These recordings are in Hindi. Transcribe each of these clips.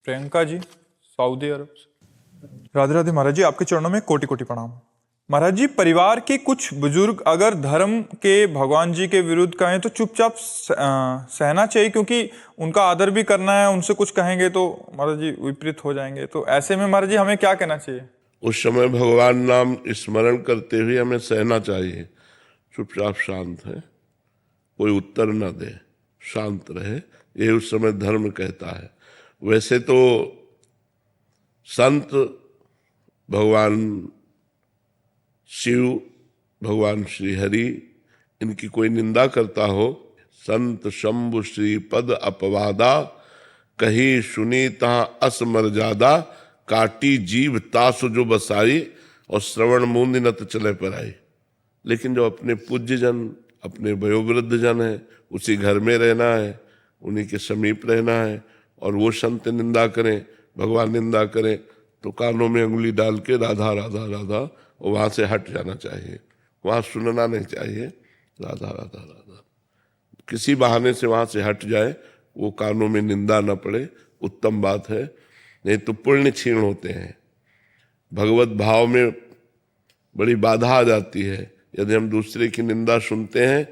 प्रियंका जी, सऊदी अरब से। राधे राधे महाराज जी, आपके चरणों में कोटि कोटि प्रणाम। महाराज जी, परिवार के कुछ बुजुर्ग अगर धर्म के भगवान जी के विरुद्ध कहें तो चुपचाप सहना चाहिए, क्योंकि उनका आदर भी करना है। उनसे कुछ कहेंगे तो महाराज जी विपरीत हो जाएंगे, तो ऐसे में महाराज जी हमें क्या कहना चाहिए? उस समय भगवान नाम स्मरण करते हुए हमें सहना चाहिए। चुपचाप शांत है, कोई उत्तर न दे, शांत रहे, ये उस समय धर्म कहता है। वैसे तो संत भगवान शिव, भगवान श्री हरि, इनकी कोई निंदा करता हो, संत शंभु श्री पद अपवादा, कही सुनी तहाँ असमर्यादा, काटी जीव तासु जो बसाई, और श्रवण मूंद नत चले पर आई। लेकिन जो अपने पूज्य जन, अपने वयोवृद्ध जन है, उसी घर में रहना है, उन्हीं के समीप रहना है, और वो संत निंदा करें, भगवान निंदा करें, तो कानों में उंगली डाल के राधा राधा राधा, और वहां से हट जाना चाहिए। वहां सुनना नहीं चाहिए, राधा राधा राधा। किसी बहाने से वहां से हट जाए, वो कानों में निंदा न पड़े, उत्तम बात है। नहीं तो पुण्य क्षीण होते हैं, भगवत भाव में बड़ी बाधा आ जाती है। यदि हम दूसरे की निंदा सुनते हैं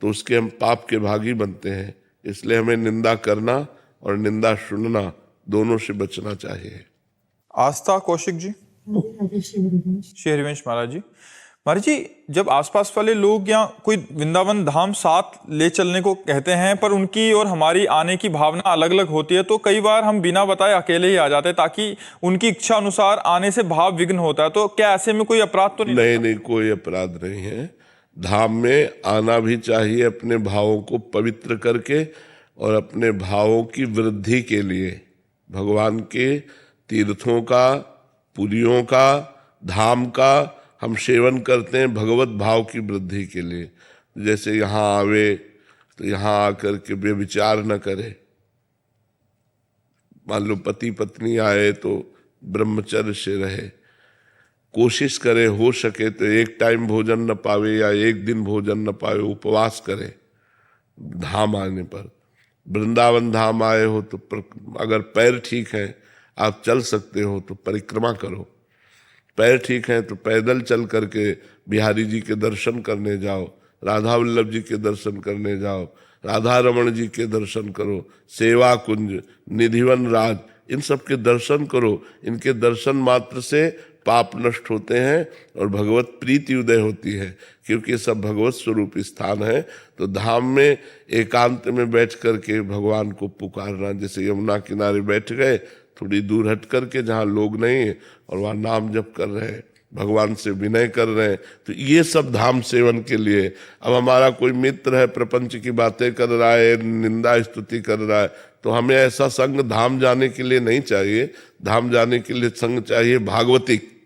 तो उसके हम पाप के भागी बनते हैं। इसलिए हमें निंदा करना और निंदा सुनना दोनों से बचना चाहिए। आस्था कौशिक जी, श्री हरिवंश महाराज जी। महाराज जी, जब आसपास वाले लोग या कोई वृंदावन धाम साथ ले चलने को कहते हैं, पर उनकी और हमारी आने की भावना अलग अलग होती है, तो कई बार हम बिना बताए अकेले ही आ जाते हैं, ताकि उनकी इच्छा अनुसार आने से भाव विघ्न होता है। तो क्या ऐसे में कोई अपराध तो नहीं? नहीं, कोई अपराध नहीं है। धाम में आना भी चाहिए अपने भावों को पवित्र करके, और अपने भावों की वृद्धि के लिए। भगवान के तीर्थों का, पुरियों का, धाम का हम सेवन करते हैं भगवत भाव की वृद्धि के लिए। जैसे यहाँ आवे तो यहाँ आकर के व्यभिचार न करे। मान लो पति पत्नी आए तो ब्रह्मचर्य से रहे, कोशिश करे हो सके तो एक टाइम भोजन न पावे या एक दिन भोजन न पावे, उपवास करे। धाम आने पर, वृंदावन धाम आए हो तो अगर पैर ठीक है, आप चल सकते हो तो परिक्रमा करो। पैर ठीक है तो पैदल चल करके बिहारी जी के दर्शन करने जाओ, राधा वल्लभ जी के दर्शन करने जाओ, राधा रमण जी के दर्शन करो, सेवा कुंज, निधिवन राज, इन सब के दर्शन करो। इनके दर्शन मात्र से पाप नष्ट होते हैं और भगवत प्रीति उदय होती है, क्योंकि ये सब भगवत स्वरूप स्थान है। तो धाम में एकांत में बैठ करके भगवान को पुकारना, जैसे यमुना किनारे बैठ गए, थोड़ी दूर हट करके जहाँ लोग नहीं है, और वहाँ नाम जप कर रहे हैं, भगवान से विनय कर रहे हैं, तो ये सब धाम सेवन के लिए। अब हमारा कोई मित्र है, प्रपंच की बातें कर रहा है, निंदा स्तुति कर रहा है, तो हमें ऐसा संग धाम जाने के लिए नहीं चाहिए। धाम जाने के लिए संग चाहिए भागवतिक,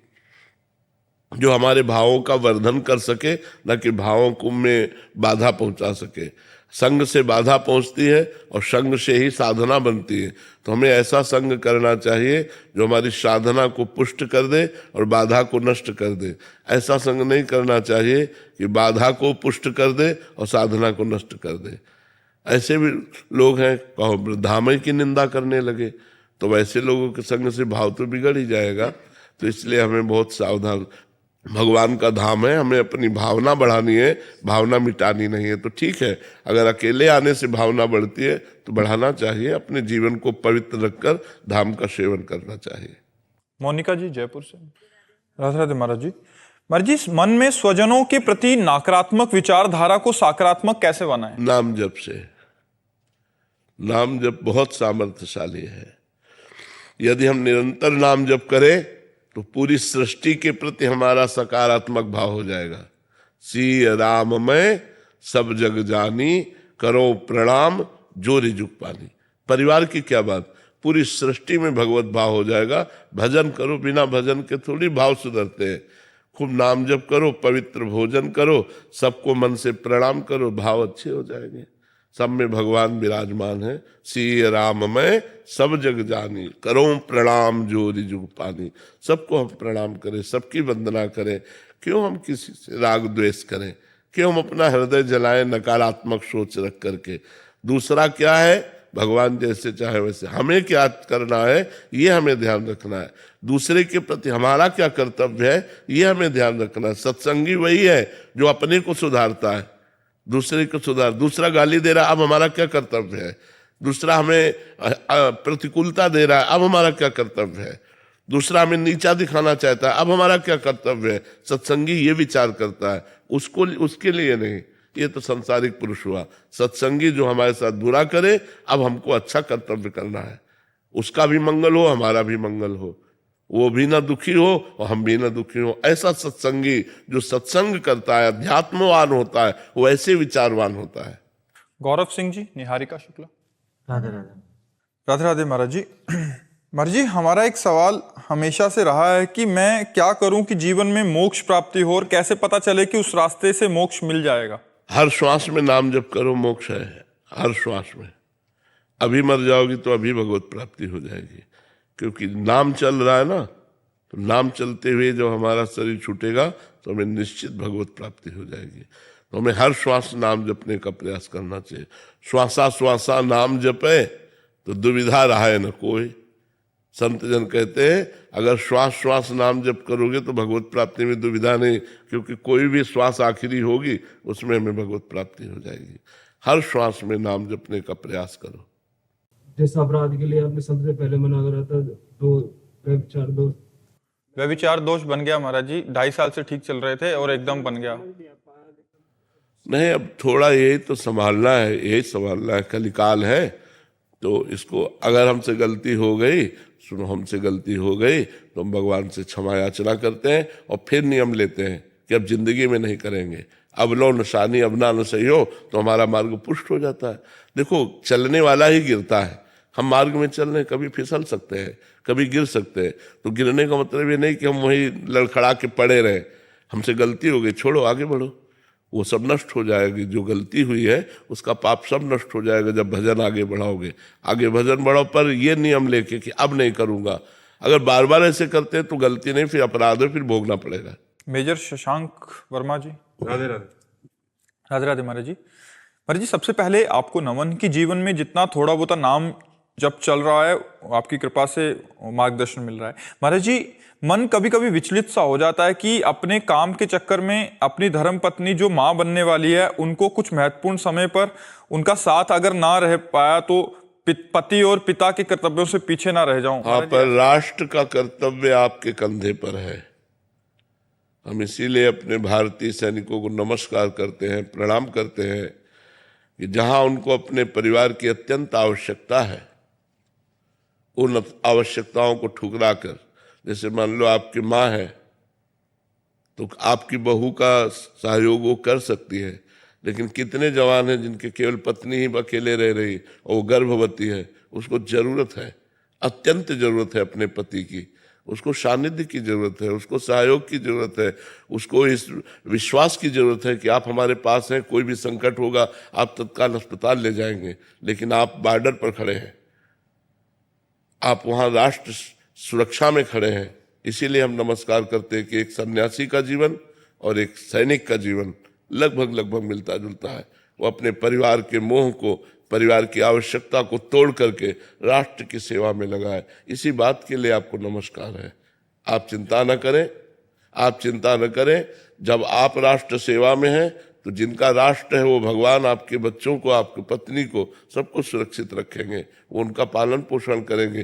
जो हमारे भावों का वर्धन कर सके, न कि भावों को में बाधा पहुंचा सके। संग से बाधा पहुंचती है और संग से ही साधना बनती है। तो हमें ऐसा संग करना चाहिए जो हमारी साधना को पुष्ट कर दे और बाधा को नष्ट कर दे। ऐसा संग नहीं करना चाहिए कि बाधा को पुष्ट कर दे और साधना को नष्ट कर दे। ऐसे भी लोग हैं, कहो धाम की निंदा करने लगे, तो वैसे लोगों के संग से भाव तो बिगड़ ही जाएगा। तो इसलिए हमें बहुत सावधान, भगवान का धाम है, हमें अपनी भावना बढ़ानी है, भावना मिटानी नहीं है। तो ठीक है, अगर अकेले आने से भावना बढ़ती है तो बढ़ाना चाहिए। अपने जीवन को पवित्र रखकर धाम का सेवन करना चाहिए। मोनिका जी, जयपुर से। राधे राधे महाराज जी। महाराज जी, मन में स्वजनों के प्रति नकारात्मक विचारधारा को सकारात्मक कैसे बनाएं? नाम जप से। नाम जप बहुत सामर्थ्यशाली है। यदि हम निरंतर नाम जप करें तो पूरी सृष्टि के प्रति हमारा सकारात्मक भाव हो जाएगा। सी राम मैं सब जग जानी, करो प्रणाम जो रिजुक पानी। परिवार की क्या बात, पूरी सृष्टि में भगवत भाव हो जाएगा। भजन करो, बिना भजन के थोड़ी भाव सुधरते हैं। खूब नाम जप करो, पवित्र भोजन करो, सबको मन से प्रणाम करो, भाव अच्छे हो जाएंगे। सब में भगवान विराजमान है। सी राम मैं सब जग जानी, करो प्रणाम जो रिजुक पानी। सबको हम प्रणाम करें, सबकी वंदना करें। क्यों हम किसी से राग द्वेष करें? क्यों हम अपना हृदय जलाएं नकारात्मक सोच रख करके? दूसरा क्या है, भगवान जैसे चाहे वैसे। हमें क्या करना है ये हमें ध्यान रखना है, दूसरे के प्रति हमारा क्या कर्तव्य है ये हमें ध्यान रखना है। सत्संगी वही है जो अपने को सुधारता है, दूसरे को सुधार। दूसरा गाली दे रहा है, अब हमारा क्या कर्तव्य है? दूसरा हमें प्रतिकूलता दे रहा है, अब हमारा क्या कर्तव्य है? दूसरा हमें नीचा दिखाना चाहता है, अब हमारा क्या कर्तव्य है? सत्संगी ये विचार करता है, उसको उसके लिए नहीं। ये तो संसारिक पुरुष हुआ। सत्संगी जो हमारे साथ बुरा करे, अब हमको अच्छा कर्तव्य करना है, उसका भी मंगल हो हमारा भी मंगल हो, वो भी ना दुखी हो और हम भी ना दुखी हो। ऐसा सत्संगी जो सत्संग करता है, अध्यात्मवान होता है, वो ऐसे विचारवान होता है। गौरव सिंह जी, निहारिका शुक्ला। राधे राधे। राधे राधे महाराज जी। महाराज जी, हमारा एक सवाल हमेशा से रहा है कि मैं क्या करूं कि जीवन में मोक्ष प्राप्ति हो, और कैसे पता चले कि उस रास्ते से मोक्ष मिल जाएगा? हर श्वास में नाम जप करो, मोक्ष है हर श्वास में। अभी मर जाओगी तो अभी भगवत प्राप्ति हो जाएगी, क्योंकि नाम चल रहा है ना। तो नाम चलते हुए जब हमारा शरीर छूटेगा तो हमें निश्चित भगवत प्राप्ति हो जाएगी। तो हमें हर श्वास नाम जपने का प्रयास करना चाहिए। श्वासा श्वासा नाम जपे तो दुविधा रहा है न कोई। संत जन कहते हैं अगर श्वास श्वास नाम जप करोगे तो भगवत प्राप्ति में दुविधा नहीं, क्योंकि कोई भी श्वास आखिरी होगी उसमें हमें भगवत प्राप्ति हो जाएगी। हर श्वास में नाम जपने का प्रयास करो। जिस अपराध के लिए आपने सबसे पहले मना करा था, व्यभिचार दोष बन गया महाराज जी। 2.5 साल से ठीक चल रहे थे और एकदम बन गया। नहीं, अब थोड़ा यही तो संभालना है, यही संभालना है। कलिकाल है तो इसको, अगर हमसे गलती हो गई, सुनो हमसे गलती हो गई तो हम भगवान से क्षमा याचना करते हैं और फिर नियम लेते हैं कि अब जिंदगी में नहीं करेंगे। अब लो निशानी अब ना न सही हो तो हमारा मार्ग पुष्ट हो जाता है। देखो, चलने वाला ही गिरता है। हम मार्ग में चल रहे, कभी फिसल सकते हैं, कभी गिर सकते हैं। तो गिरने का मतलब ये नहीं कि हम वही लड़खड़ा के पड़े रहे। हमसे गलती हो गई, छोड़ो, आगे बढ़ो, वो सब नष्ट हो जाएगी। जो गलती हुई है उसका पाप सब नष्ट हो जाएगा जब भजन आगे बढ़ाओगे। आगे भजन बढ़ाओ, पर ये नियम लेके कि अब नहीं करूंगा। अगर बार बार ऐसे करते हैं तो गलती नहीं, फिर अपराध है, फिर भोगना पड़ेगा। मेजर शशांक वर्मा जी। राधे राधे। राधे राधे महाराज जी। महाराज जी, सबसे पहले आपको नमन की जीवन में जितना थोड़ा बहुत नाम जब चल रहा है, आपकी कृपा से मार्गदर्शन मिल रहा है। महाराज जी, मन कभी कभी विचलित सा हो जाता है कि अपने काम के चक्कर में अपनी धर्म पत्नी जो माँ बनने वाली है, उनको कुछ महत्वपूर्ण समय पर उनका साथ अगर ना रह पाया तो पति और पिता के कर्तव्यों से पीछे ना रह जाऊं। हाँ, पर राष्ट्र का कर्तव्य आपके कंधे पर है। हम इसीलिए अपने भारतीय सैनिकों को नमस्कार करते हैं, प्रणाम करते हैं कि जहां उनको अपने परिवार की अत्यंत आवश्यकता है, उन आवश्यकताओं को ठुकरा कर, जैसे मान लो आपकी माँ है तो आपकी बहू का सहयोग वो कर सकती है, लेकिन कितने जवान हैं जिनके केवल पत्नी ही अकेले रह रही और वो गर्भवती है। उसको जरूरत है, अत्यंत जरूरत है अपने पति की, उसको सानिध्य की जरूरत है, उसको सहयोग की जरूरत है, उसको इस विश्वास की जरूरत है कि आप हमारे पास हैं, कोई भी संकट होगा आप तत्काल अस्पताल ले जाएंगे। लेकिन आप बॉर्डर पर खड़े हैं, आप वहाँ राष्ट्र सुरक्षा में खड़े हैं। इसीलिए हम नमस्कार करते हैं कि एक सन्यासी का जीवन और एक सैनिक का जीवन लगभग मिलता जुलता है। वो अपने परिवार के मोह को, परिवार की आवश्यकता को तोड़ करके राष्ट्र की सेवा में लगा है। इसी बात के लिए आपको नमस्कार है। आप चिंता न करें, आप चिंता न करें। जब आप राष्ट्र सेवा में हैं तो जिनका राष्ट्र है वो भगवान आपके बच्चों को, आपकी पत्नी को, सबको सुरक्षित रखेंगे, वो उनका पालन पोषण करेंगे।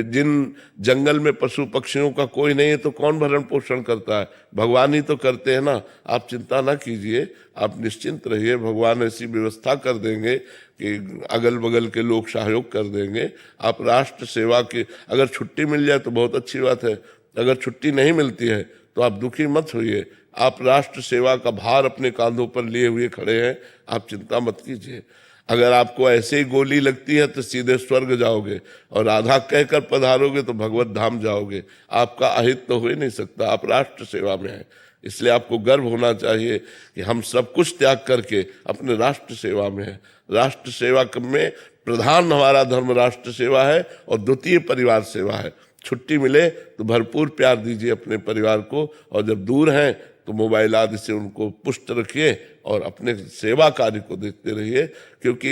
जिन जंगल में पशु पक्षियों का कोई नहीं है तो कौन भरण पोषण करता है? भगवान ही तो करते हैं ना। आप चिंता ना कीजिए, आप निश्चिंत रहिए। भगवान ऐसी व्यवस्था कर देंगे कि अगल बगल के लोग सहयोग कर देंगे। आप राष्ट्र सेवा के, अगर छुट्टी मिल जाए तो बहुत अच्छी बात है, अगर छुट्टी नहीं मिलती है तो आप दुखी मत होइए। आप राष्ट्र सेवा का भार अपने कांधों पर लिए हुए खड़े हैं, आप चिंता मत कीजिए। अगर आपको ऐसे ही गोली लगती है तो सीधे स्वर्ग जाओगे, और आधा कहकर पधारोगे तो भगवत धाम जाओगे। आपका अहित तो हो ही नहीं सकता, आप राष्ट्र सेवा में हैं। इसलिए आपको गर्व होना चाहिए कि हम सब कुछ त्याग करके अपने राष्ट्र सेवा में हैं। राष्ट्र सेवा में प्रधान हमारा धर्म राष्ट्र सेवा है और द्वितीय परिवार सेवा है। छुट्टी मिले तो भरपूर प्यार दीजिए अपने परिवार को, और जब दूर हैं तो मोबाइल आदि से उनको पुष्ट रखिए और अपने सेवा कार्य को देखते रहिए। क्योंकि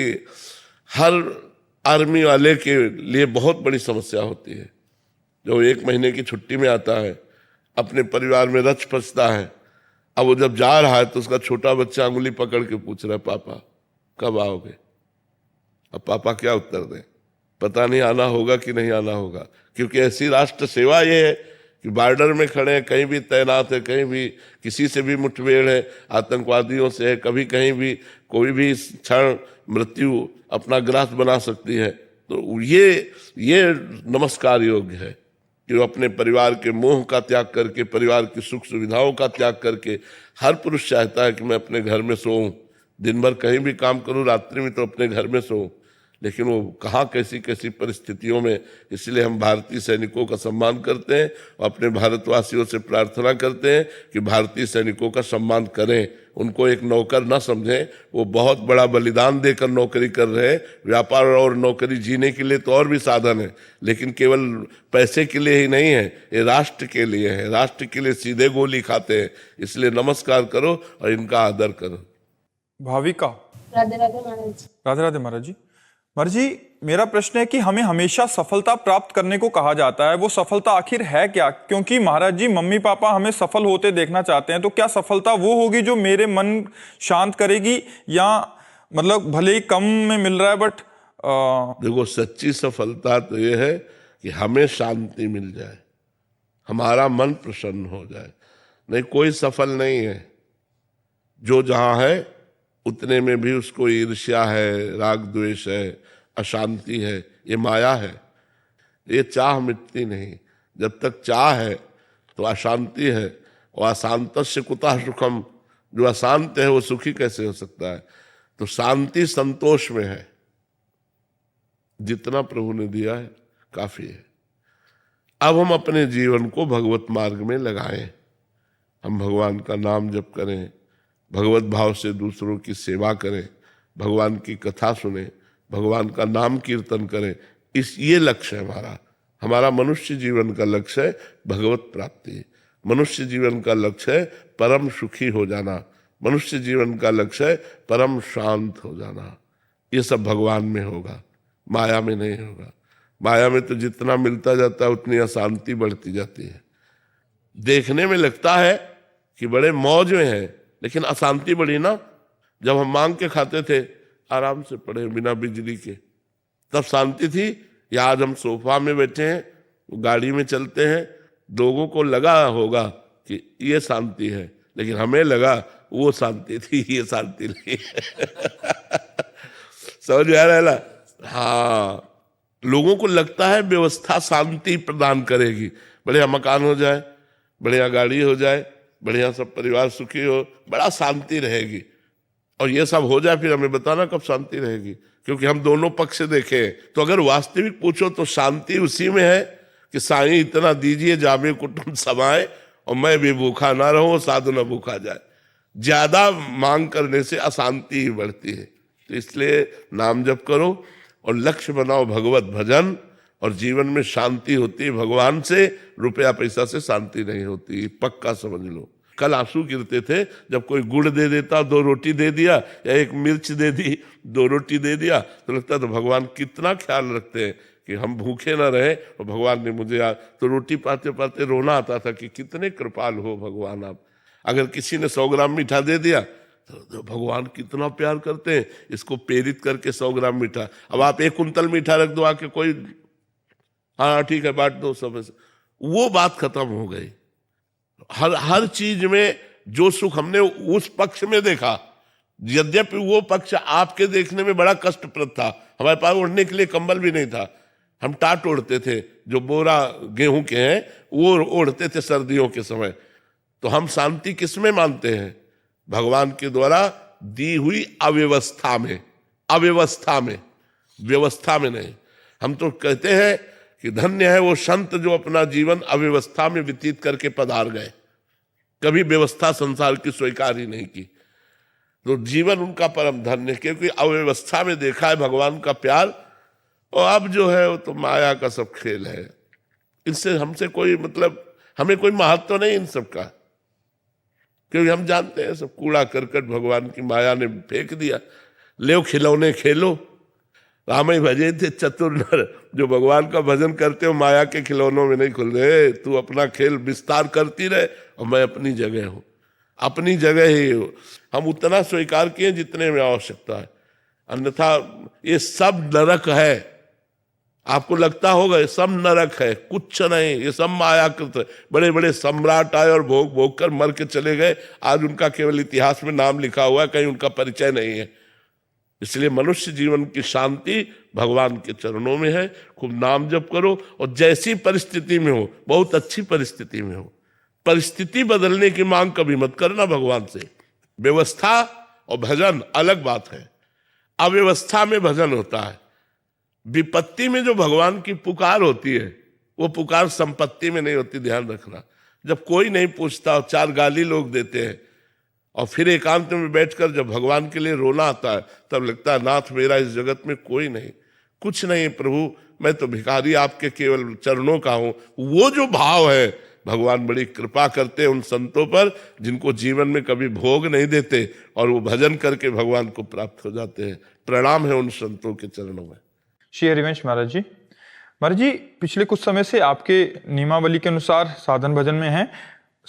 हर आर्मी वाले के लिए बहुत बड़ी समस्या होती है। जो 1 महीने की छुट्टी में आता है, अपने परिवार में रच पचता है, अब वो जब जा रहा है तो उसका छोटा बच्चा अंगुली पकड़ के पूछ रहा है, पापा कब आओगे? अब पापा क्या उत्तर दें? पता नहीं आना होगा कि नहीं आना होगा, क्योंकि ऐसी राष्ट्र सेवा ये है कि बॉर्डर में खड़े हैं, कहीं भी तैनात है, कहीं भी किसी से भी मुठभेड़ है, आतंकवादियों से है, कभी कहीं भी कोई भी क्षण मृत्यु अपना ग्रास बना सकती है। तो ये नमस्कार योग्य है कि वो अपने परिवार के मोह का त्याग करके, परिवार की सुख सुविधाओं का त्याग करके, हर पुरुष चाहता है कि मैं अपने घर में सोऊं, दिन भर कहीं भी काम करूं, रात्रि में तो अपने घर में सोऊं, लेकिन वो कहाँ कैसी कैसी परिस्थितियों में। इसलिए हम भारतीय सैनिकों का सम्मान करते हैं और अपने भारतवासियों से प्रार्थना करते हैं कि भारतीय सैनिकों का सम्मान करें, उनको एक नौकर ना समझें। वो बहुत बड़ा बलिदान देकर नौकरी कर रहे हैं। व्यापार और नौकरी जीने के लिए तो और भी साधन है, लेकिन केवल पैसे के लिए ही नहीं है, ये राष्ट्र के लिए है, राष्ट्र के लिए सीधे गोली खाते हैं। इसलिए नमस्कार करो और इनका आदर करो। भाविका। राधे राधे महाराज। राधे राधे महाराज जी। महाराज जी, मेरा प्रश्न है कि हमें हमेशा सफलता प्राप्त करने को कहा जाता है, वो सफलता आखिर है क्या? क्योंकि महाराज जी, मम्मी पापा हमें सफल होते देखना चाहते हैं, तो क्या सफलता वो होगी जो मेरे मन शांत करेगी, या मतलब भले ही कम में मिल रहा है बट देखो, सच्ची सफलता तो ये है कि हमें शांति मिल जाए, हमारा मन प्रसन्न हो जाए। नहीं, कोई सफल नहीं है। जो जहां है उतने में भी उसको ईर्ष्या है, राग द्वेष है, अशांति है, ये माया है। ये चाह मिटती नहीं। जब तक चाह है तो अशांति है, और अशांतस्य कुतः सुखम, जो अशांत है वो सुखी कैसे हो सकता है? तो शांति संतोष में है। जितना प्रभु ने दिया है काफी है। अब हम अपने जीवन को भगवत मार्ग में लगाएं। हम भगवान का नाम जप करें, भगवत भाव से दूसरों की सेवा करें, भगवान की कथा सुने, भगवान का नाम कीर्तन करें। ये लक्ष्य है हमारा। हमारा मनुष्य जीवन का लक्ष्य है भगवत प्राप्ति। मनुष्य जीवन का लक्ष्य है परम सुखी हो जाना। मनुष्य जीवन का लक्ष्य है परम शांत हो जाना। ये सब भगवान में होगा, माया में नहीं होगा। माया में तो जितना मिलता जाता है उतनी अशांति बढ़ती जाती है। देखने में लगता है कि बड़े मौज में है, लेकिन अशांति बढ़ी ना। जब हम मांग के खाते थे, आराम से पड़े बिना बिजली के, तब शांति थी। या आज हम सोफा में बैठे हैं, गाड़ी में चलते हैं, लोगों को लगा होगा कि ये शांति है, लेकिन हमें लगा वो शांति थी, ये शांति नहीं है। समझ में आ रहा है ना? हाँ, लोगों को लगता है व्यवस्था शांति प्रदान करेगी। बढ़िया मकान हो जाए, बढ़िया गाड़ी हो जाए, बढ़िया सब परिवार सुखी हो, बड़ा शांति रहेगी। और ये सब हो जाए, फिर हमें बताना कब शांति रहेगी, क्योंकि हम दोनों पक्ष से देखें। तो अगर वास्तविक पूछो तो शांति उसी में है कि साईं इतना दीजिए जामे कुटुंब समाए, और मैं भी भूखा ना रहूं, साधु न भूखा जाए। ज्यादा मांग करने से अशांति ही बढ़ती है। तो इसलिए नाम जप करो और लक्ष्य बनाओ भगवत भजन, और जीवन में शांति होती है भगवान से। रुपया पैसा से शांति नहीं होती, पक्का समझ लो। कल आंसू गिरते थे जब कोई गुड़ दे देता, 2 रोटी दे दिया, या 1 मिर्च दे दी, 2 रोटी दे दिया, तो लगता तो भगवान कितना ख्याल रखते हैं कि हम भूखे ना रहे। और भगवान ने मुझे तो रोटी पाते पाते रोना आता था कि कितने कृपाल हो भगवान आप। अगर किसी ने 100 ग्राम मीठा दे दिया तो भगवान कितना प्यार करते हैं, इसको प्रेरित करके 100 ग्राम मीठा। अब आप 1 कुंतल मीठा रख दो आके, कोई हाँ ठीक है बांट दो सब, वो बात खत्म हो गई। हर चीज में जो सुख हमने उस पक्ष में देखा, यद्यपि वो पक्ष आपके देखने में बड़ा कष्टप्रद था। हमारे पास ओढ़ने के लिए कंबल भी नहीं था, हम टाट ओढ़ते थे, जो बोरा गेहूं के हैं वो ओढ़ते थे सर्दियों के समय। तो हम शांति किसमें मानते हैं? भगवान के द्वारा दी हुई अव्यवस्था में। अव्यवस्था में, व्यवस्था में नहीं। हम तो कहते हैं कि धन्य है वो संत जो अपना जीवन अव्यवस्था में व्यतीत करके पधार गए, कभी व्यवस्था संसार की स्वीकार ही नहीं की। तो जीवन उनका परम धन्य, क्योंकि अव्यवस्था में देखा है भगवान का प्यार। और अब जो है वो तो माया का सब खेल है। इससे हमसे कोई मतलब, हमें कोई महत्व नहीं इन सब का, क्योंकि हम जानते हैं सब कूड़ा करकट भगवान की माया ने फेंक दिया। ले खिलौने खेलो, राम ही भजे थे चतुर नर। जो भगवान का भजन करते हो माया के खिलौनों में नहीं खुल रहे। तू अपना खेल विस्तार करती रहे और मैं अपनी जगह हूं, अपनी जगह ही हूं। हम उतना स्वीकार किए जितने में आवश्यकता है, अन्यथा ये सब नरक है। आपको लगता होगा ये सब नरक है, कुछ नहीं, ये सब मायाकृत है। बड़े बड़े सम्राट आए और भोग भोग कर मर के चले गए, आज उनका केवल इतिहास में नाम लिखा हुआ है, कहीं उनका परिचय नहीं है। इसलिए मनुष्य जीवन की शांति भगवान के चरणों में है। खूब नाम जप करो और जैसी परिस्थिति में हो, बहुत अच्छी परिस्थिति में हो, परिस्थिति बदलने की मांग कभी मत करना भगवान से। व्यवस्था और भजन अलग बात है। अव्यवस्था में भजन होता है। विपत्ति में जो भगवान की पुकार होती है वो पुकार संपत्ति में नहीं होती, ध्यान रखना। जब कोई नहीं पूछता और चार गाली लोग देते हैं और फिर एकांत में बैठकर जब भगवान के लिए रोना आता है तब लगता है नाथ मेरा इस जगत में कोई नहीं, कुछ नहीं प्रभु, मैं तो भिखारी आपके केवल चरणों का हूं। वो जो भाव है, भगवान बड़ी कृपा करते हैं उन संतों पर जिनको जीवन में कभी भोग नहीं देते और वो भजन करके भगवान को प्राप्त हो जाते हैं। प्रणाम है उन संतों के चरणों में। श्री हरिवंश महाराज जी, महाराज जी पिछले कुछ समय से आपके नियमावली के अनुसार साधन भजन में हैं।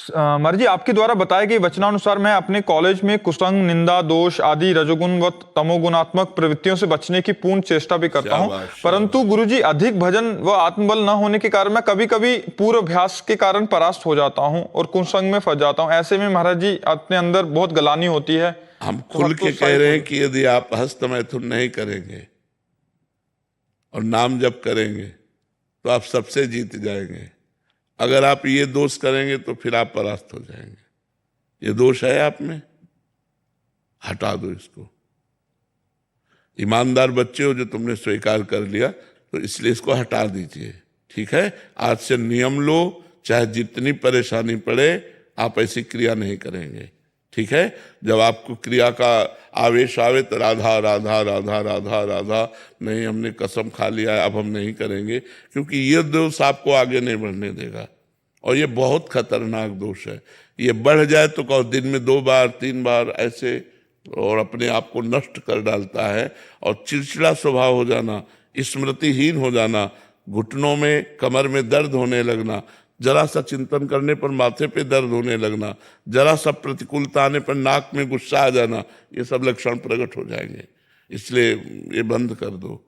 महाराज जी, आपके द्वारा बताए गए वचनानुसार मैं अपने कॉलेज में कुसंग, निंदा, दोष आदि रजोगुण व तमोगुणात्मक प्रवृत्तियों से बचने की पूर्ण चेष्टा भी करता हूं, परंतु गुरुजी अधिक भजन व आत्मबल न होने के कारण मैं कभी कभी पूर्व अभ्यास के कारण परास्त हो जाता हूं और कुसंग में फंस जाता हूं। ऐसे में महाराज जी अपने अंदर बहुत गलानी होती है। हम खुल के कह रहे हैं कि यदि आप हस्त मैथुन नहीं करेंगे और नाम जप करेंगे तो आप सबसे जीत जाएंगे। अगर आप ये दोष करेंगे तो फिर आप परास्त हो जाएंगे। ये दोष है आप में, हटा दो इसको। ईमानदार बच्चे हो जो तुमने स्वीकार कर लिया, तो इसलिए इसको हटा दीजिए। ठीक है, आज से नियम लो, चाहे जितनी परेशानी पड़े आप ऐसी क्रिया नहीं करेंगे। ठीक है, जब आपको क्रिया का आवेश आवे तो राधा राधा राधा राधा राधा, नहीं हमने कसम खा लिया है अब हम नहीं करेंगे, क्योंकि ये दोष आपको आगे नहीं बढ़ने देगा और ये बहुत खतरनाक दोष है। ये बढ़ जाए तो कहो दिन में 2 बार 3 बार ऐसे, और अपने आप को नष्ट कर डालता है। और चिड़चिड़ा स्वभाव हो जाना, स्मृतिहीन हो जाना, घुटनों में कमर में दर्द होने लगना, जरा सा चिंतन करने पर माथे पे दर्द होने लगना, जरा सा प्रतिकूलता आने पर नाक में गुस्सा आ जाना, ये सब लक्षण प्रकट हो जाएंगे। इसलिए ये बंद कर दो।